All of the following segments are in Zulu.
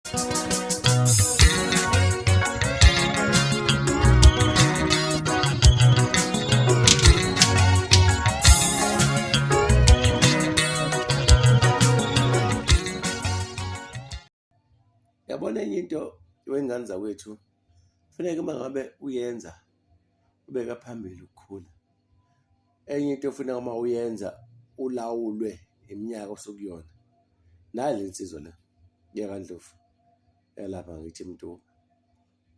Yabona enye into wengane zakwethu kufuneka uma ngabe uyenza ubeka phambili ukukhula. Enye into efuneka uma uyenza ulawulwe iminyaka osukuyona. Nale nsizwa le yakaNdlovu yalapha ngithi Mtuba.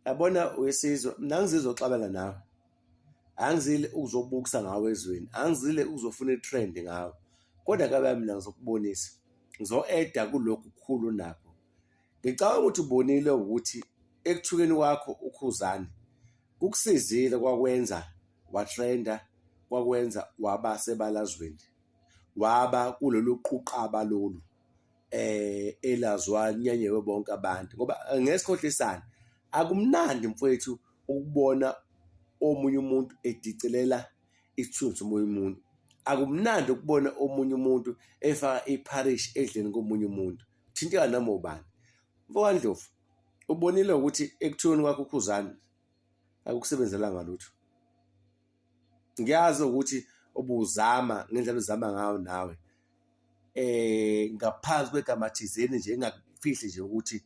Yabona wesizwe, mina angizizwa uxabana nawe. Angizile ukuzobukisa ngawe ezweni, angizile uzofuna i-trend ngawe. Kodwa kabe mina ngizokubonisa, ngizo-eda kulokhu ukukhulu onakho. Ngicabanga ukuthi ubonile ukuthi ekuthukeni kwakho uKhuzani kukusizile kwakwenza watrenda, kwakwenza waba sebalazweni, waba kulolu quqaba lolu elazwa nyenyewe bonke abantu. Ngoba ngesikhohlisana akumnandi mfowethu ukubona omunye umuntu edicelela isithunzi somunye umuntu. Akumnandi ukubona omunye umuntu efaka iparish edleni komunye umuntu. Thinteka noma ubani. MfowakaNdlovu, ubonile ukuthi ekuthukeni kwakho uKhuzani akukusebenzelanga lutho. Ngiyazi ukuthi ubuzama ngendlela uzama ngayo nawe ngaphansi kwegama thizeni nje engakufihli nje ukuthi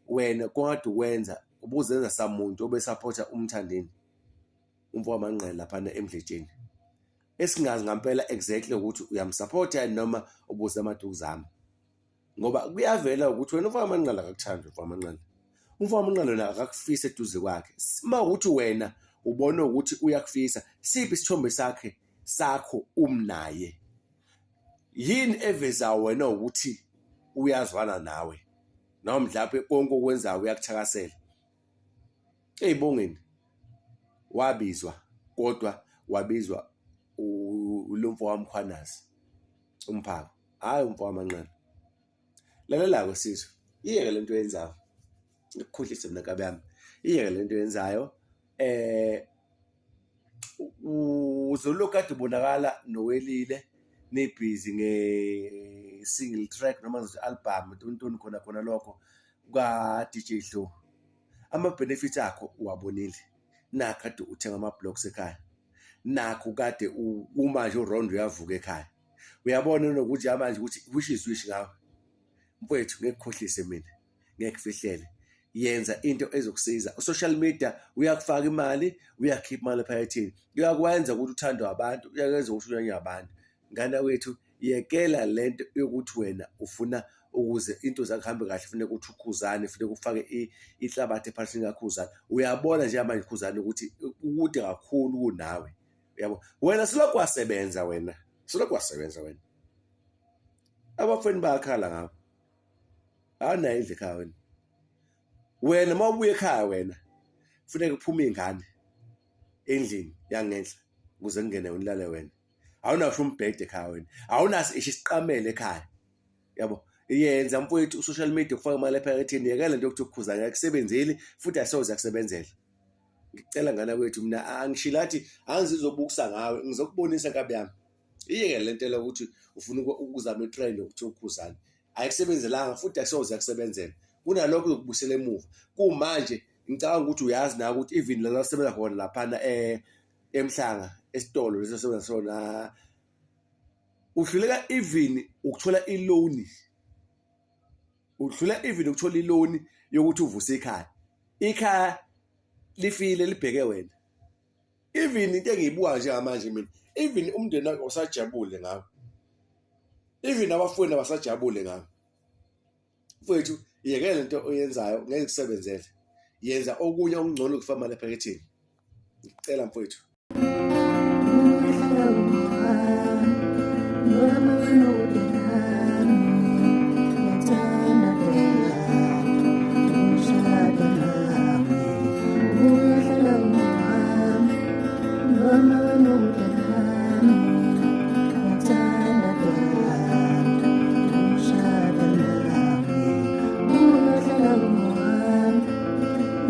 wena kwade ukwenza ubuzenza samuntu obesaphotha umthandeni umfowakaManqele laphana eMdletsheni, esingazi ngampela exactly ukuthi uyamsupport noma ubuzama ukuzama. Ngoba kuyavela ukuthi wena umfowakaManqele akakuthandi umfowakaManqele. UmfowakaManqele yena akakufisa eduze kwakhe. Uma ukuthi wena ubona ukuthi uyakufisa, siphi isithombe sakho umnaye? Yini eveza wena ukuthi uyazwana nawe? Noma mhlawumbe konke okwenzayo uyakuthakasela. Ey'bongeni wabizwa, kodwa wabizwa lo mfowakaMkhwanazi uMphako, hhayi umfowakaManqele. Lalela-ke sizwe, iyeke lento oyenzayo. Ngikukhohlise mina kabi yami. Iyeke lento oyenzayo. Uzolokhu kade ubonakala nowelile nebhizi nge-single track noma nge-album tontoni khona lokho ka-DJ Hlo. Ama-benefits akho uwabonile. Nakho kade uthenga ama-blocks ekhaya. Nakho kade umanje urondo uyavuka ekhaya. Uyabona nokuthi manje ukuthi which is which ngawe. Mfowethu ngekukhohlise mina, ngekufihlele. Yenza into ezokusiza. U-social media uyakufaka imali, uyakhipha imali ephaketheni. Uyakwenza ukuthi uthandwe abantu, uyakwenza ukuthi unyanywe abantu. Ngane wethu, yekela lento yokuthi wena ufuna ukuze into zakuhambe kahle, funeka ukuthi uKhuzani, funeka ufake ihlabathi ephakathini kaKhuzani. Uyabona nje manje uKhuzani ukuthi ukude kakhulu kunawe. Uyabo, wena silokhu wasebenza wena. Silokhu wasebenza wena. Abafweni bayakhala ngawe. Awunayo indlu ekhaya wena. Wena uma ubuye ekhaya wena kufuneka kuphume iy'ngane endlini yangenhla ukuze kungene unilale wena. Awunasho umbhede ekhaya wena. Awunaso isho isiqamele ekhaya. Yabo, yenza mfowethu u-social media kufaka imali ephaketheni. Yekela nto yokuthi uKhuzani akusebenzeli futhi asoze akusebenzele. Ngicela ngane wethu, mina angishilathi angizizobukisa ngawe, ngizokubonisa kabi yami. Iyeke lento lokuthi ufuna ukuzama i-trend yokuthi uKhuzani ayikusebenzelanga futhi asoze akusebenzele. Kunalokho uzokubusela emuva. Kumanje ngicabanga ukuthi uyazi na ukuthi even la sebenza khona laphana eMhlanga esitolo leso sebenza sona uhluleka even ukuthola i-loan. Udlula even ukuthola i-loan yokuthi uvuse ikhaya. Ikhaya lifile libheke wena. Even into engiyibuka njengamanje mina, even umndeni wakho usajabule ngawe. Even abafuni abasajabule ngawe. Mfowethu, yekela lento oyenzayo ngeke kusebenzele. Yenza okunye okungcono kufaka imali ephaketheni. Ngicela mfowethu.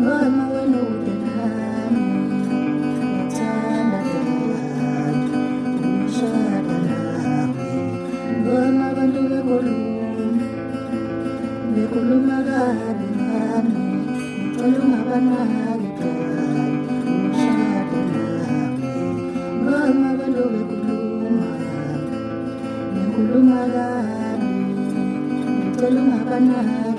Mama, when you banake umshado nami noma balobe khuluma kabi ngicela ungabanaki